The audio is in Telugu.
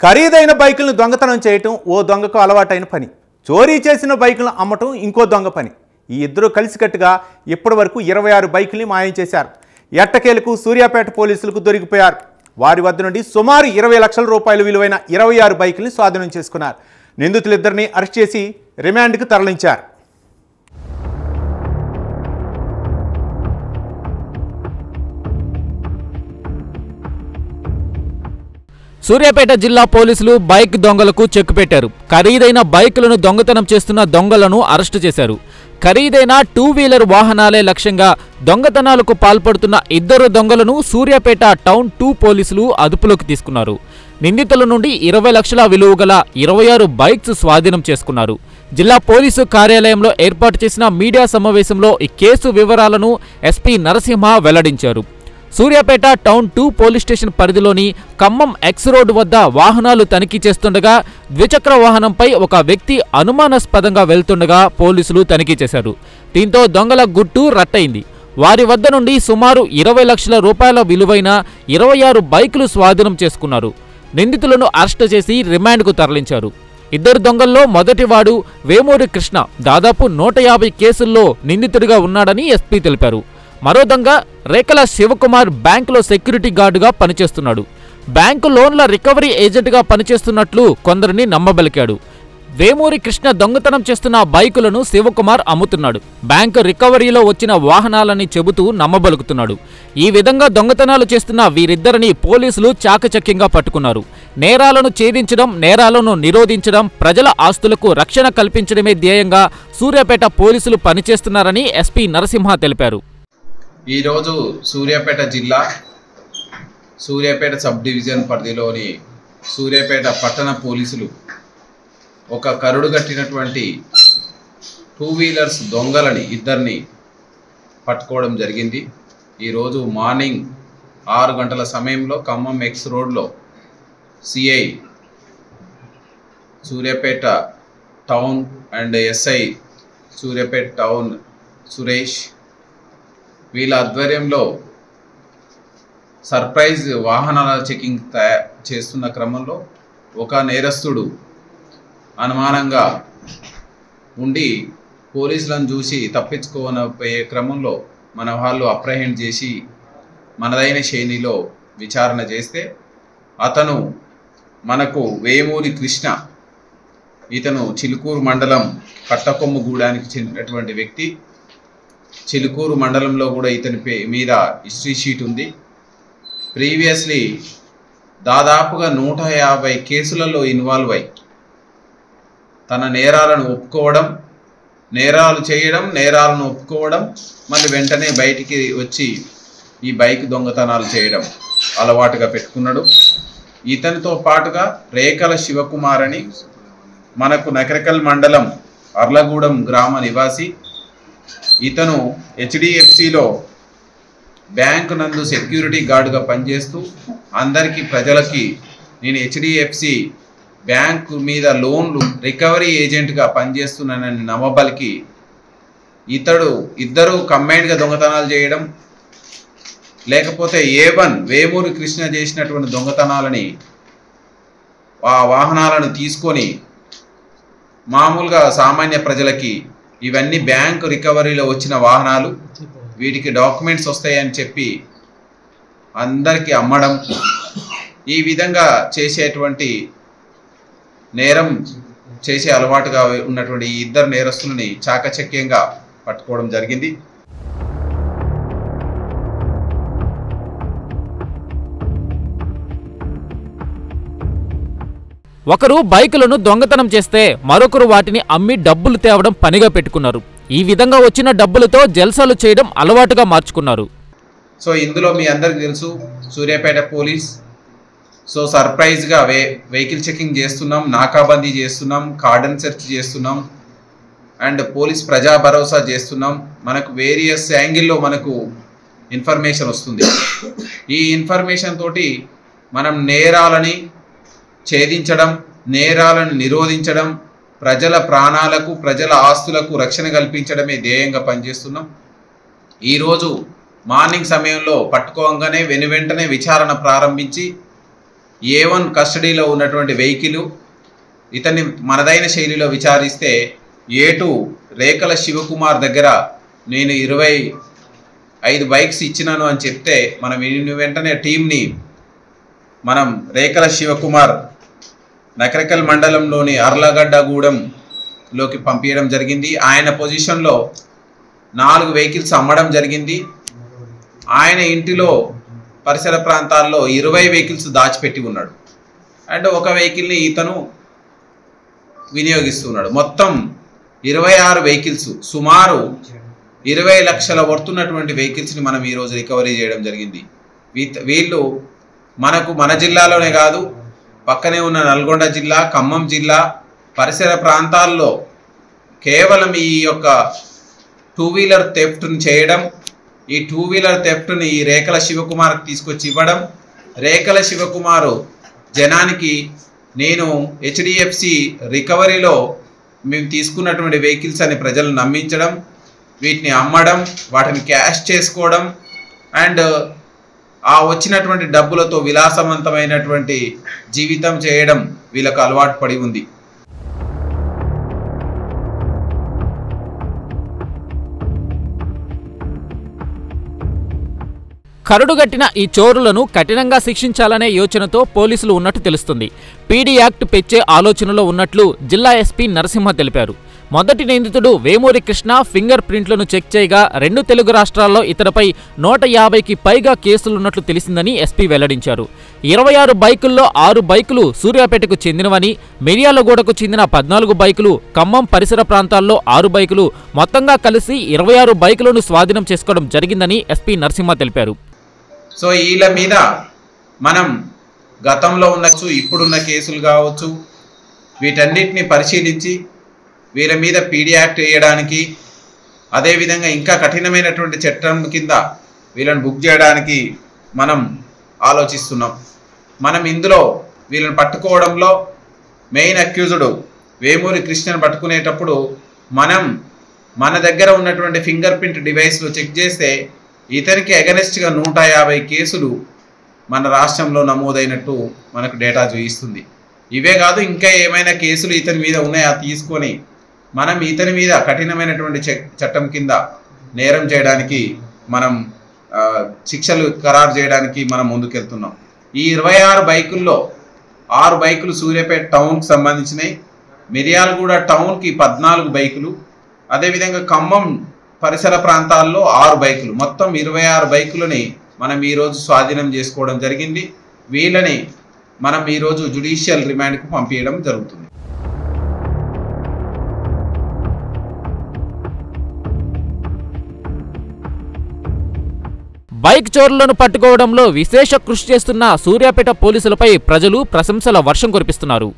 ఖరీదైన బైకులను దొంగతనం చేయటం ఓ దొంగకు అలవాటైన పని. చోరీ చేసిన బైకులను అమ్మటం ఇంకో దొంగ పని. ఈ ఇద్దరు కలిసికట్టుగా ఇప్పటివరకు 26 బైకుల్ని మాయం చేశారు. ఎట్టకేలకు సూర్యాపేట పోలీసులకు దొరికిపోయారు. వారి వద్ద నుండి సుమారు 20 లక్షల రూపాయల విలువైన 26 బైకుల్ని స్వాధీనం చేసుకున్నారు. నిందితులిద్దరిని అరెస్ట్ చేసి రిమాండ్కు తరలించారు. సూర్యాపేట జిల్లా పోలీసులు బైక్ దొంగలకు చెక్ పెట్టారు. ఖరీదైన బైకులను దొంగతనం చేస్తున్న దొంగలను అరెస్టు చేశారు. ఖరీదైన 2 వీలర్ వాహనాలే లక్ష్యంగా దొంగతనాలకు పాల్పడుతున్న ఇద్దరు దొంగలను సూర్యాపేట టౌన్ 2 పోలీసులు అదుపులోకి తీసుకున్నారు. నిందితుల నుండి 20 లక్షల విలువ గల 26 బైక్స్ స్వాధీనం చేసుకున్నారు. జిల్లా పోలీసు కార్యాలయంలో ఏర్పాటు చేసిన మీడియా సమావేశంలో ఈ కేసు వివరాలను ఎస్పీ నరసింహ వెల్లడించారు. సూర్యాపేట టౌన్ 2 పోలీస్ స్టేషన్ పరిధిలోని ఖమ్మం ఎక్స్ రోడ్ వద్ద వాహనాలు తనిఖీ చేస్తుండగా ద్విచక్ర వాహనంపై ఒక వ్యక్తి అనుమానాస్పదంగా వెళ్తుండగా పోలీసులు తనిఖీ చేశారు. దీంతో దొంగల గుట్టు రట్టయింది. వారి వద్ద నుండి సుమారు 20 లక్షల రూపాయల విలువైన 26 బైకులు స్వాధీనం చేసుకున్నారు. నిందితులను అరెస్టు చేసి రిమాండ్కు తరలించారు. ఇద్దరు దొంగల్లో మొదటివాడు వేమూరి కృష్ణ దాదాపు 150 కేసుల్లో నిందితుడిగా ఉన్నాడని ఎస్పీ తెలిపారు. మరో దొంగ రేకల శివకుమార్ బ్యాంకులో సెక్యూరిటీ గార్డుగా పనిచేస్తున్నాడు. బ్యాంకు లోన్ల రికవరీ ఏజెంట్గా పనిచేస్తున్నట్లు కొందరిని నమ్మబలికాడు. వేమూరి కృష్ణ దొంగతనం చేస్తున్న బైకులను శివకుమార్ అమ్ముతున్నాడు. బ్యాంకు రికవరీలో వచ్చిన వాహనాలని చెబుతూ నమ్మబలుకుతున్నాడు. ఈ విధంగా దొంగతనాలు చేస్తున్న వీరిద్దరిని పోలీసులు చాకచక్యంగా పట్టుకున్నారు. నేరాలను ఛేదించడం, నేరాలను నిరోధించడం, ప్రజల ఆస్తులకు రక్షణ కల్పించడమే ధ్యేయంగా సూర్యాపేట పోలీసులు పనిచేస్తున్నారని ఎస్పీ నరసింహ తెలిపారు. ఈరోజు సూర్యాపేట జిల్లా సూర్యాపేట సబ్ డివిజన్ పరిధిలోని సూర్యాపేట పట్టణ పోలీసులు ఒక కరుడుగట్టినటువంటి 2 వీలర్స్ దొంగలని ఇద్దరిని పట్టుకోవడం జరిగింది. ఈరోజు మార్నింగ్ 6 గంటల సమయంలో ఖమ్మం ఎక్స్ రోడ్లో CI Suryapet town and SI Suryapet town Suresh వీళ్ళ ఆధ్వర్యంలో సర్ప్రైజ్ వాహనాల చెకింగ్ చేస్తున్న క్రమంలో ఒక నేరస్తుడు అనుమానంగా ఉండి పోలీసులను చూసి తప్పించుకోనపోయే క్రమంలో మన వాళ్ళు అప్రహెండ్ చేసి మనదైన శైలిలో విచారణ చేస్తే అతను మనకు వేమూరి కృష్ణ, ఇతను చిలుకూరు మండలం కట్టకొమ్మగూడానికి చెందినటువంటి వ్యక్తి. చిలుకూరు మండలంలో కూడా ఇతని మీద హిస్టరీ షీట్ ఉంది. ప్రీవియస్లీ దాదాపుగా 150 కేసులలో ఇన్వాల్వ్ అయి తన నేరాలను ఒప్పుకోవడం, నేరాలు చేయడం, నేరాలను ఒప్పుకోవడం, మళ్ళీ వెంటనే బయటికి వచ్చి ఈ బైక్ దొంగతనాలు చేయడం అలవాటుగా పెట్టుకున్నాడు. ఇతనితో పాటుగా రేకల శివకుమార్ అని మనకు నకరకల్ మండలం అర్లగూడెం గ్రామ నివాసి. ఇతను హెచ్డిఎఫ్సిలో బ్యాంకు నందు సెక్యూరిటీ గార్డుగా పనిచేస్తూ అందరికీ ప్రజలకి నేను హెచ్డిఎఫ్సి బ్యాంకు మీద లోన్లు రికవరీ ఏజెంట్గా పనిచేస్తున్నానని నమ్మబలికి ఇద్దరు కంబైన్డ్గా దొంగతనాలు చేయడం, లేకపోతే A1 వేమూరి కృష్ణ చేసినటువంటి దొంగతనాలని ఆ వాహనాలను తీసుకొని మామూలుగా సామాన్య ప్రజలకి ఇవన్నీ బ్యాంకు రికవరీలో వచ్చిన వాహనాలు, వీటికి డాక్యుమెంట్స్ వస్తాయని చెప్పి అందరికీ అమ్మడం, ఈ విధంగా చేసేటువంటి నేరం చేసే అలవాటుగా ఉన్నటువంటి ఈ ఇద్దరు నేరస్తులని చాకచక్యంగా పట్టుకోవడం జరిగింది. ఒకరు బైకులను దొంగతనం చేస్తే మరొకరు వాటిని అమ్మి డబ్బులు తేవడం పనిగా పెట్టుకున్నారు. ఈ విధంగా వచ్చిన డబ్బులతో జల్సాలు చేయడం అలవాటుగా మార్చుకున్నారు. సో ఇందులో మీ అందరికీ తెలుసు సూర్యాపేట పోలీస్ సర్ప్రైజ్గా వెహికల్ చెకింగ్ చేస్తున్నాం, నాకాబందీ చేస్తున్నాం, కార్డన్ సెర్చ్ చేస్తున్నాం అండ్ పోలీస్ ప్రజా భరోసా చేస్తున్నాం. మనకు వేరియస్ యాంగిల్లో మనకు ఇన్ఫర్మేషన్ వస్తుంది. ఈ ఇన్ఫర్మేషన్ తోటి మనం నేరాలని ఛేదించడం, నేరాలను నిరోధించడం, ప్రజల ప్రాణాలకు, ప్రజల ఆస్తులకు రక్షణ కల్పించడమే ధ్యేయంగా పనిచేస్తున్నాం. ఈరోజు మార్నింగ్ సమయంలో పట్టుకోగానే వెనువెంటనే విచారణ ప్రారంభించి A1 కస్టడీలో ఉన్నటువంటి వెహికల్, ఇతన్ని మనదైన శైలిలో విచారిస్తే A2 రేకల శివకుమార్ దగ్గర నేను 25 బైక్స్ ఇచ్చినాను అని చెప్తే మనం వెంటనే టీంని మనం రేకల శివకుమార్ నకరికల్ మండలంలోని అర్లగడ్డగూడెంలోకి పంపించడం జరిగింది. ఆయన పొజిషన్లో 4 వెహికల్స్ అమ్మడం జరిగింది. ఆయన ఇంటిలో పరిసర ప్రాంతాల్లో 20 వెహికల్స్ దాచిపెట్టి ఉన్నాడు. అండ్ ఒక వెహికల్ని ఇతను వినియోగిస్తున్నాడు. మొత్తం 26 వెహికల్స్, సుమారు 20 లక్షల వర్తున్నటువంటి వెహికల్స్ని మనం ఈరోజు రికవరీ చేయడం జరిగింది. వీళ్ళు మన జిల్లాలోనే కాదు, పక్కనే ఉన్న నల్గొండ జిల్లా, ఖమ్మం జిల్లా పరిసర ప్రాంతాల్లో కేవలం ఈ యొక్క 2 వీలర్ థెఫ్ట్ని చేయడం, ఈ 2 వీలర్ థెఫ్ట్ని ఈ రేకల శివకుమార్కి తీసుకొచ్చి ఇవ్వడం, రేకల శివకుమారు జనానికి నేను HDFC రికవరీలో మేము తీసుకున్నటువంటి వెహికల్స్ అని ప్రజలు నమ్మించడం, వీటిని అమ్మడం, వాటిని క్యాష్ చేసుకోవడం అండ్ ఆ వచ్చినటువంటి డబ్బులతో విలాసవంతమైనటువంటి జీవితం చేయడం వీళ్ళకు అలవాటు పడి ఉంది. కరడుగట్టిన ఈ చోరులను కఠినంగా శిక్షించాలనే యోచనతో పోలీసులు ఉన్నట్టు తెలుస్తుంది. పీడీ యాక్ట్ పెంచే ఆలోచనలో ఉన్నట్లు జిల్లా ఎస్పీ నరసింహ తెలిపారు. మొదటి నిందితుడు వేమూరి కృష్ణ ఫింగర్ ప్రింట్లను చెక్ చేయగా 2 తెలుగు రాష్ట్రాల్లో ఇతరపై 150కి పైగా కేసులున్నట్లు తెలిసిందని ఎస్పీ వెల్లడించారు. 26 బైకుల్లో 6 బైకులు సూర్యాపేటకు చెందినవని, మిర్యాలగూడకు చెందిన 14 బైకులు, ఖమ్మం పరిసర ప్రాంతాల్లో 6 బైకులు, మొత్తంగా కలిసి 26 బైకులను స్వాధీనం చేసుకోవడం జరిగిందని ఎస్పీ నరసింహ తెలిపారు. సో వీళ్ళ మీద మనం గతంలో ఇప్పుడున్న కేసులు కావచ్చు, వీటన్నిటిని పరిశీలించి వీళ్ళ మీద పీడీ యాక్ట్ వేయడానికి, అదేవిధంగా ఇంకా కఠినమైనటువంటి చట్టం కింద వీళ్ళని బుక్ చేయడానికి మనం ఆలోచిస్తున్నాం. మనం ఇందులో వీళ్ళని పట్టుకోవడంలో మెయిన్ అక్యూజ్డ్ వేమూరి కృష్ణను పట్టుకునేటప్పుడు మన దగ్గర ఉన్నటువంటి ఫింగర్ ప్రింట్ డివైస్లో చెక్ చేస్తే ఇతనికి అగెనెస్ట్గా 150 కేసులు మన రాష్ట్రంలో నమోదైనట్టు మనకు డేటా చూపిస్తుంది. ఇవే కాదు, ఇంకా ఏమైనా కేసులు ఇతని మీద ఉన్నాయా తీసుకొని మనం ఇతని మీద కఠినమైనటువంటి చట్టం కింద నేరం చేయడానికి మనం శిక్షలు ఖరారు చేయడానికి మనం ముందుకెళ్తున్నాం. ఈ 26 బైకుల్లో 6 బైకులు సూర్యాపేట టౌన్కి సంబంధించినవి, మిర్యాలగూడ టౌన్కి 14 బైకులు, అదేవిధంగా ఖమ్మం పరిసర ప్రాంతాల్లో 6 బైకులు, మొత్తం 26 బైకులని మనం ఈరోజు స్వాధీనం చేసుకోవడం జరిగింది. వీళ్ళని మనం ఈరోజు జ్యుడిషియల్ రిమాండ్కు పంపించడం జరుగుతుంది. బైక్ చోరులను పట్టుకోవడంలో విశేష కృషి చేస్తున్న సూర్యాపేట పోలీసులపై ప్రజలు ప్రశంసల వర్షం కురిపిస్తున్నారు.